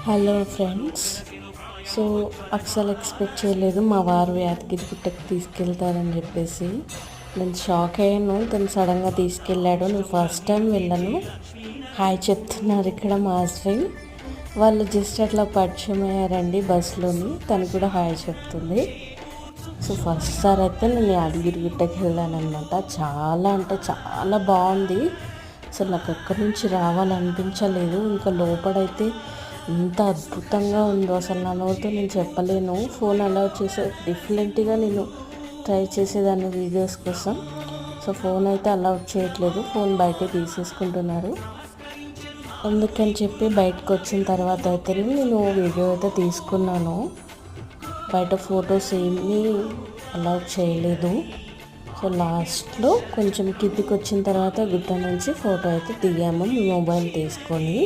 Hello friends. So అస్సలు expect చేయలేదు మా వారు యాదగిరి గుట్టకి తీసుకెళ్తారని చెప్పేసి. నేను షాక్ అయ్యాను. తను సడన్గా తీసుకెళ్ళాడు. నేను ఫస్ట్ టైం వెళ్ళాను. హాయ్ చెప్తున్నారు ఇక్కడ మా హస్బెండ్ వాళ్ళు. జస్ట్ అట్లా పరిచయం అయ్యారండి బస్సులోని. తను కూడా హాయ్ చెప్తుంది. సో ఫస్ట్ సారి అయితే నేను యాదగిరి గుట్టకి వెళ్ళాను అనమాట. చాలా అంటే చాలా బాగుంది. అసలు నాకు ఎక్కడి నుంచి రావాలనిపించలేదు. ఇంకా లోపలైతే ఎంత అద్భుతంగా ఉందో అసలు నా నోటితో నేను చెప్పలేను. ఫోన్ అలౌ చేసే డిఫరెంట్గా నేను ట్రై చేసేదాన్ని వీడియోస్ కోసం. సో ఫోన్ అయితే అలౌ చేయట్లేదు. ఫోన్ బయటే తీసేసుకుంటున్నారు. అందుకని చెప్పి బయటకు వచ్చిన తర్వాత అయితే నేను వీడియో అయితే తీసుకున్నాను. బయట ఫొటోస్ ఏమీ అలౌ చేయలేదు. సో లాస్ట్లో కొంచెం కిందికి వచ్చిన తర్వాత గుట్ట నుంచి ఫోటో అయితే దిగాము మొబైల్ తీసుకొని.